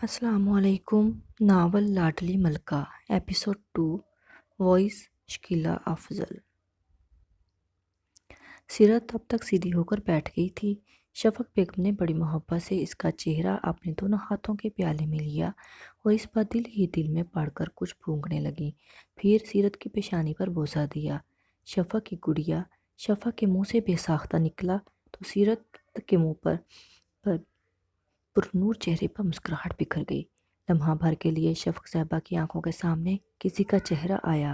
السلام علیکم۔ ناول لاڈلی ملکہ episode 2 voice Shakila افضل۔ سیرت اب تک سیدھی ہو کر بیٹھ گئی تھی۔ شفق بیگم نے بڑی محبت سے اس کا چہرہ اپنے دونوں ہاتھوں کے پیالے میں لیا اور اس پر دل ہی دل میں پڑھ کر کچھ پھونکنے لگی۔ پھر سیرت کی پیشانی پر بوسہ دیا۔ شفق کی گڑیا شفق کے منہ سے بے ساختہ نکلا تو سیرت کے منہ پر پرنور چہرے پر مسکراہٹ بکھر گئی۔ لمحہ بھر کے لیے شفق صاحبہ کی آنکھوں کے سامنے کسی کا چہرہ آیا۔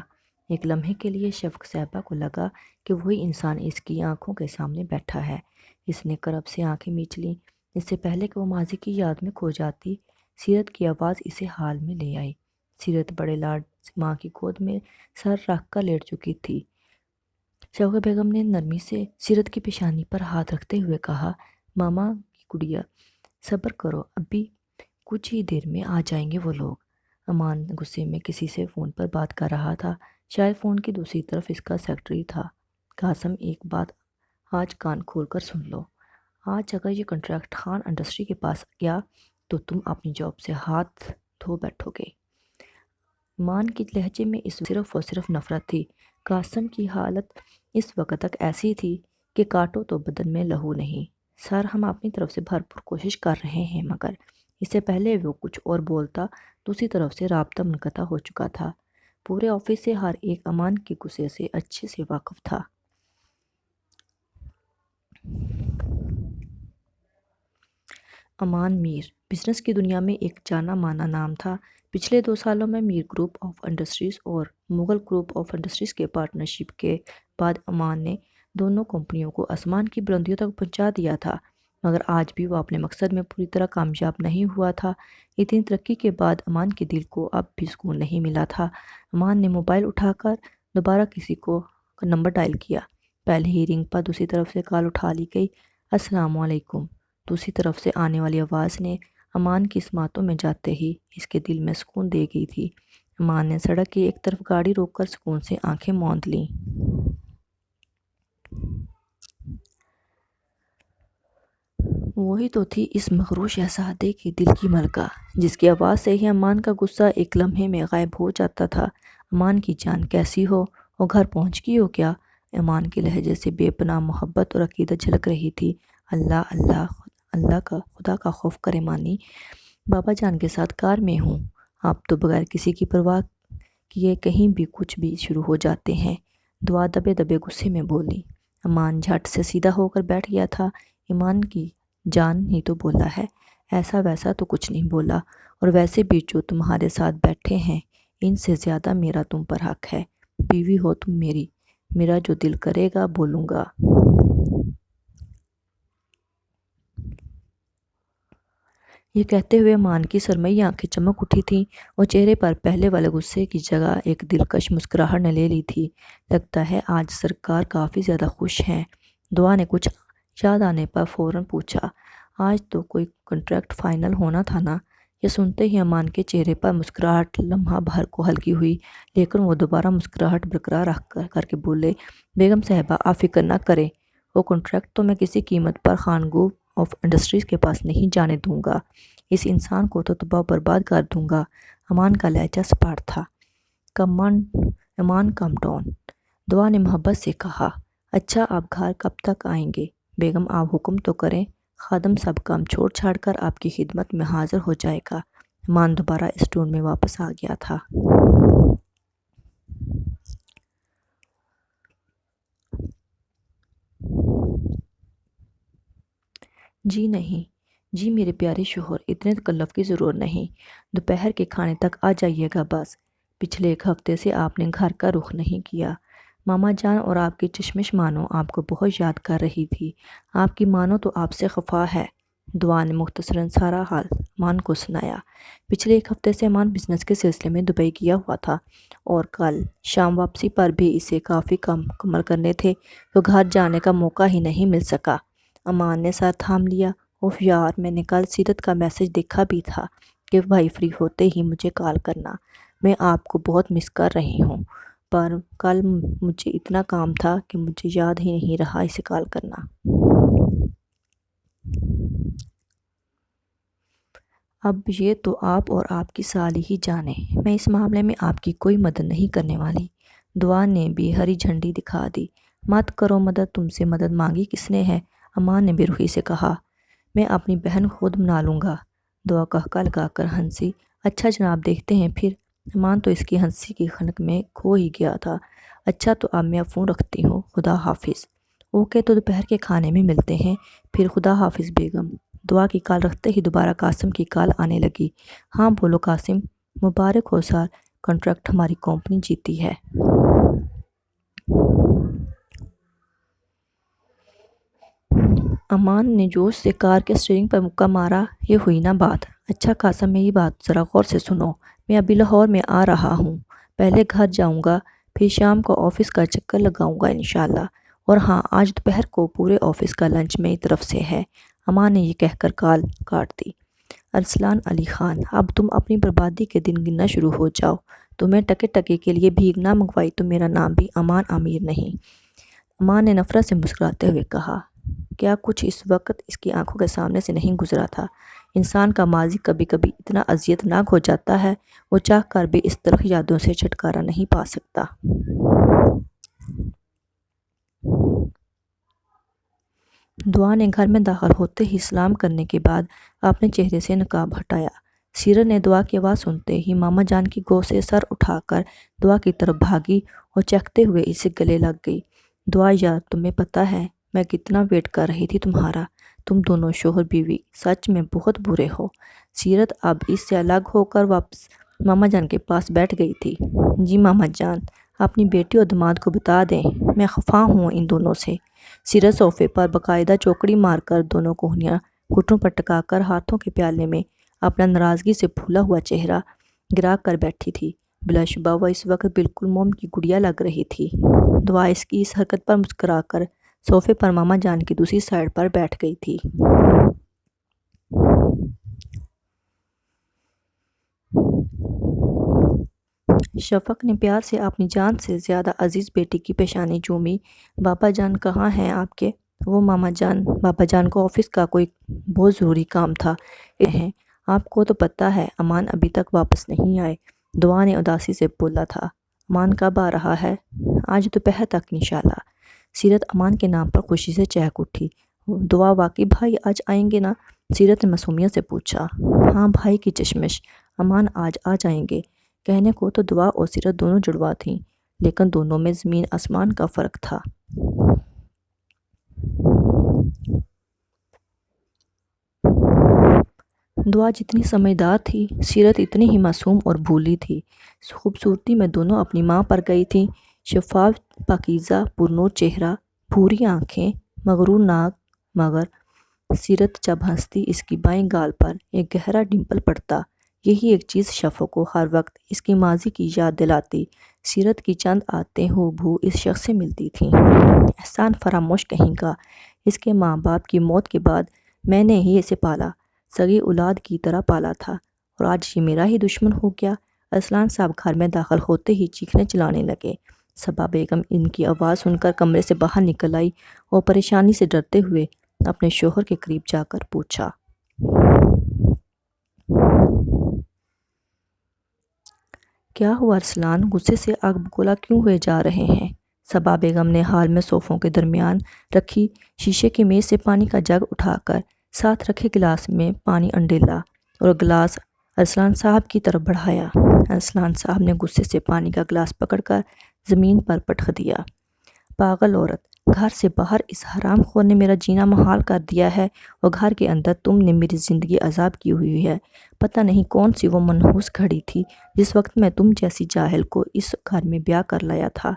ایک لمحے کے لیے شفق صاحبہ کو لگا کہ وہی انسان اس کی آنکھوں کے سامنے بیٹھا ہے۔ اس نے کرب سے آنکھیں میچ لیں۔ اس سے پہلے کہ وہ ماضی کی یاد میں کھو جاتی، سیرت کی آواز اسے حال میں لے آئی۔ سیرت بڑے لاڈ سے ماں کی گود میں سر رکھ کر لیٹ چکی تھی۔ شفق بیگم نے نرمی سے سیرت کی پیشانی پر ہاتھ رکھتے ہوئے کہا، ماما کی گڑیا، صبر کرو، ابھی کچھ ہی دیر میں آ جائیں گے وہ لوگ۔ امان غصے میں کسی سے فون پر بات کر رہا تھا۔ شاید فون کی دوسری طرف اس کا سیکرٹری تھا۔ قاسم، ایک بات آج کان کھول کر سن لو۔ آج اگر یہ کنٹریکٹ خان انڈسٹری کے پاس گیا تو تم اپنی جاب سے ہاتھ دھو بیٹھو گے۔ امان کی لہجے میں اس صرف اور صرف نفرت تھی۔ قاسم کی حالت اس وقت تک ایسی تھی کہ کاٹو تو بدن میں لہو نہیں۔ سر، ہم اپنی طرف سے بھرپور کوشش کر رہے ہیں، مگر اس سے پہلے وہ کچھ اور بولتا دوسری طرف سے رابطہ منقطع ہو چکا تھا۔ پورے آفس سے ہر ایک امان کے غصے سے اچھے سے واقف تھا۔ امان میر بزنس کی دنیا میں ایک جانا مانا نام تھا۔ پچھلے 2 سالوں میں میر گروپ آف انڈسٹریز اور مغل گروپ آف انڈسٹریز کے پارٹنرشپ کے بعد امان نے دونوں کمپنیوں کو آسمان کی بلندیوں تک پہنچا دیا تھا، مگر آج بھی وہ اپنے مقصد میں پوری طرح کامیاب نہیں ہوا تھا۔ اتنی ترقی کے بعد امان کے دل کو اب بھی سکون نہیں ملا تھا۔ امان نے موبائل اٹھا کر دوبارہ کسی کو نمبر ڈائل کیا۔ پہلے ہی رنگ پر دوسری طرف سے کال اٹھا لی گئی۔ السلام علیکم۔ دوسری طرف سے آنے والی آواز نے امان کی سماعتوں میں جاتے ہی اس کے دل میں سکون دے گئی تھی۔ امان نے سڑک کی ایک طرف گاڑی روک کر سکون سے آنکھیں موند لیں۔ وہی تو تھی اس مغرور شہزادے کے دل کی ملکہ، جس کی آواز سے ہی امان کا غصہ ایک لمحے میں غائب ہو جاتا تھا۔ امان کی جان، کیسی ہو؟ اور گھر پہنچ گئی ہو کیا؟ امان کے لہجے سے بے پناہ محبت اور عقیدت جھلک رہی تھی۔ اللہ اللہ اللہ کا خدا کا خوف کرے مانی، بابا جان کے ساتھ کار میں ہوں۔ آپ تو بغیر کسی کی پرواہ کیے کہیں بھی کچھ بھی شروع ہو جاتے ہیں، دعا دبے دبے غصے میں بولی۔ امان جھٹ سے سیدھا ہو کر بیٹھ گیا تھا۔ ایمان کی جان ہی تو بولا ہے، ایسا ویسا تو کچھ نہیں بولا، اور ویسے بھی جو تمہارے ساتھ بیٹھے ہیں ان سے زیادہ میرا تم پر حق ہے۔ بیوی ہو تم میری، میرا جو دل کرے گا بولوں گا۔ یہ کہتے ہوئے امان کی سرمئی آنکھیں چمک اٹھی تھیں اور چہرے پر پہلے والے غصے کی جگہ ایک دلکش مسکراہٹ نے لے لی تھی۔ لگتا ہے آج سرکار کافی زیادہ خوش ہیں۔ دعا نے کچھ یاد آنے پر فوراً پوچھا، آج تو کوئی کنٹریکٹ فائنل ہونا تھا نا؟ یہ سنتے ہی امان کے چہرے پر مسکراہٹ لمحہ بھر کو ہلکی ہوئی، لیکن وہ دوبارہ مسکراہٹ برقرار رکھ کر کے بولے، بیگم صاحبہ آپ فکر نہ کریں، وہ کنٹریکٹ تو میں کسی قیمت پر خان گروپ آف انڈسٹریز کے پاس نہیں جانے دوں گا۔ اس انسان کو تو تباہ و برباد کر دوں گا۔ امان کا لہجہ سپاٹ تھا۔ امان کم ڈاؤن، دعا نے محبت سے کہا۔ اچھا آپ گھر کب تک آئیں گے؟ بیگم آپ حکم تو کریں، خادم سب کام چھوڑ چھاڑ کر آپ کی خدمت میں حاضر ہو جائے گا۔ امان دوبارہ اس ٹون میں واپس آ گیا تھا۔ جی نہیں، جی میرے پیارے شوہر، اتنے تکلف کی ضرورت نہیں، دوپہر کے کھانے تک آ جائیے گا بس۔ پچھلے 1 ہفتے سے آپ نے گھر کا رخ نہیں کیا۔ ماما جان اور آپ کی چشمش مانو آپ کو بہت یاد کر رہی تھی۔ آپ کی مانو تو آپ سے خفا ہے۔ دعا نے مختصراً سارا حال امان کو سنایا۔ پچھلے 1 ہفتے سے امان بزنس کے سلسلے میں دبئی گیا ہوا تھا اور کل شام واپسی پر بھی اسے کافی کام مکمل کرنے تھے، تو گھر جانے کا موقع ہی نہیں مل سکا۔ امان نے سر تھام لیا۔ اوف یار، میں نے کل سیرت کا میسج دیکھا بھی تھا کہ بھائی فری ہوتے ہی مجھے کال کرنا، میں آپ کو بہت مس کر رہی ہوں، پر کل مجھے اتنا کام تھا کہ مجھے یاد ہی نہیں رہا اسے کال کرنا۔ اب یہ تو آپ اور آپ کی سالی ہی جانیں، میں اس معاملے میں آپ کی کوئی مدد نہیں کرنے والی۔ دعا نے بھی ہری جھنڈی دکھا دی۔ مت کرو مدد، تم سے مدد مانگی کس نے ہے؟ امان نے بے رحمی سے کہا۔ میں اپنی بہن خود بنا لوں گا۔ دعا کہکا لگا کر ہنسی۔ اچھا جناب، دیکھتے ہیں پھر۔ امان تو اس کی ہنسی کی خنک میں کھو ہی گیا تھا۔ اچھا تو اب میں فون رکھتی ہوں، خدا حافظ۔ اوکے، تو دوپہر کے کھانے میں ملتے ہیں پھر، خدا حافظ بیگم۔ دعا کی کال رکھتے ہی دوبارہ قاسم کی کال آنے لگی۔ ہاں بولو قاسم، مبارک ہو سر، کنٹریکٹ ہماری کمپنی جیتی ہے۔ امان نے جوش سے کار کے اسٹیئرنگ پر مکہ مارا۔ یہ ہوئی نا بات۔ اچھا قاسم، میری بات ذرا غور سے سنو۔ میں ابھی لاہور میں آ رہا ہوں، پہلے گھر جاؤں گا، پھر شام کو آفس کا چکر لگاؤں گا انشاءاللہ۔ اور ہاں، آج دوپہر کو پورے آفس کا لنچ میری طرف سے ہے۔ امان نے یہ کہہ کر کال کاٹ دی۔ ارسلان علی خان، اب تم اپنی بربادی کے دن گننا شروع ہو جاؤ۔ تمہیں ٹکے ٹکے کے لیے بھیک نہ منگوائی تو میرا نام بھی امان امیر نہیں۔ امان نے نفرت سے مسکراتے ہوئے کہا۔ کیا کچھ اس وقت اس کی آنکھوں کے سامنے سے نہیں گزرا تھا؟ انسان کا ماضی کبھی کبھی اتنا اذیت ناک ہو جاتا ہے، وہ چاہ کر بھی اس تلخ یادوں سے چھٹکارا نہیں پا سکتا۔ دعا نے گھر میں داخل ہوتے ہی سلام کرنے کے بعد اپنے چہرے سے نقاب ہٹایا۔ سیرت نے دعا کی آواز سنتے ہی ماما جان کی گود سے سر اٹھا کر دعا کی طرف بھاگی اور چہکتے ہوئے اسے گلے لگ گئی۔ دعا یار، تمہیں پتہ ہے میں کتنا ویٹ کر رہی تھی تمہارا، تم دونوں شوہر بیوی سچ میں بہت برے ہو۔ سیرت اب اس سے الگ ہو کر واپس ماما جان کے پاس بیٹھ گئی تھی۔ جی ماما جان، اپنی بیٹی اور داماد کو بتا دیں میں خفا ہوں ان دونوں سے۔ سیرت صوفے پر باقاعدہ چوکڑی مار کر دونوں کوہنیاں گھٹنوں پر ٹکا کر ہاتھوں کے پیالے میں اپنا ناراضگی سے پھولا ہوا چہرہ گرا کر بیٹھی تھی۔ بلا شبہ وہ اس وقت بالکل موم کی گڑیا لگ رہی تھی۔ دعا اس کی اس حرکت پر مسکرا کر صوفے پر ماما جان کی دوسری سائیڈ پر بیٹھ گئی تھی۔ شفق نے پیار سے اپنی جان سے زیادہ عزیز بیٹی کی پیشانی چومی۔ بابا جان کہاں ہیں آپ کے؟ وہ ماما جان، بابا جان کو آفس کا کوئی بہت ضروری کام تھا، ہیں آپ کو تو پتہ ہے امان ابھی تک واپس نہیں آئے۔ دعا نے اداسی سے بولا تھا۔ امان کب آ رہا ہے؟ آج دوپہر تک انشاءاللہ۔ سیرت امان کے نام پر خوشی سے چہک اٹھی۔ دعا واقعی بھائی آج آئیں گے نا؟ سیرت نے معصومیت سے پوچھا۔ ہاں بھائی کی چشمش، امان آج آ جائیں گے۔ کہنے کو تو دعا اور سیرت دونوں جڑوا تھیں، لیکن دونوں میں زمین آسمان کا فرق تھا۔ دعا جتنی سمجھدار تھی، سیرت اتنی ہی معصوم اور بھولی تھی۔ خوبصورتی میں دونوں اپنی ماں پر گئی تھیں۔ شفاف پاکیزہ پرنور چہرہ، بھوری آنکھیں، مغرور ناک، مگر سیرت جب ہنستی اس کی بائیں گال پر ایک گہرا ڈمپل پڑتا، یہی ایک چیز شفق کو ہر وقت اس کی ماضی کی یاد دلاتی۔ سیرت کی چند عادتیں ہو بہو اس شخص سے ملتی تھیں۔ احسان فراموش کہیں کا، اس کے ماں باپ کی موت کے بعد میں نے ہی اسے پالا، سگی اولاد کی طرح پالا تھا، اور آج یہ میرا ہی دشمن ہو گیا۔ ارسلان صاحب گھر میں داخل ہوتے ہی چیخنے چلانے لگے۔ صبا بیگم ان کی آواز سن کر کمرے سے باہر نکل آئی اور پریشانی سے ڈرتے ہوئے اپنے شوہر کے قریب جا کر پوچھا۔ کیا ہوا ارسلان، غصے سے آگ بگولا کیوں ہوئے جا رہے ہیں؟ صبا بیگم نے حال میں صوفوں کے درمیان رکھی شیشے کی میز سے پانی کا جگ اٹھا کر ساتھ رکھے گلاس میں پانی انڈیلا اور گلاس ارسلان صاحب کی طرف بڑھایا۔ ارسلان صاحب نے غصے سے پانی کا گلاس پکڑ کر زمین پر پٹخ دیا۔ پاگل عورت، گھر سے باہر اس حرام خور نے میرا جینا محال کر دیا ہے اور گھر کے اندر تم نے میری زندگی عذاب کی ہوئی ہے۔ پتہ نہیں کون سی وہ منحوس گھڑی تھی جس وقت میں تم جیسی جاہل کو اس گھر میں بیاہ کر لایا تھا۔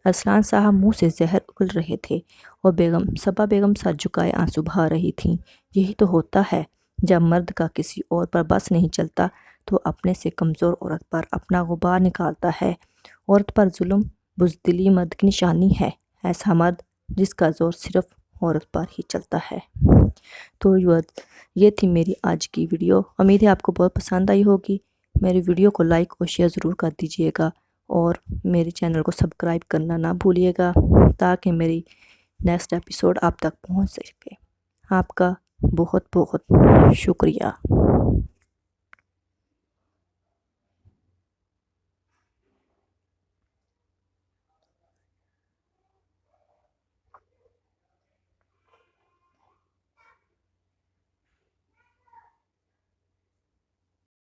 ارسلان صاحب منہ سے زہر اگل رہے تھے اور صبا بیگم سر جھکائے آنسو بہا رہی تھیں۔ یہی تو ہوتا ہے جب مرد کا کسی اور پر بس نہیں چلتا تو اپنے سے کمزور عورت پر اپنا غبار نکالتا ہے۔ عورت پر ظلم بزدلی مرد کی نشانی ہے، ایسا مرد جس کا زور صرف عورت پر ہی چلتا ہے۔ تو یہ تھی میری آج کی ویڈیو، امید ہے آپ کو بہت پسند آئی ہوگی۔ میری ویڈیو کو لائک اور شیئر ضرور کر دیجئے گا اور میرے چینل کو سبسکرائب کرنا نہ بھولیے گا تاکہ میری نیکسٹ ایپیسوڈ آپ تک پہنچ سکے۔ آپ کا بہت بہت شکریہ۔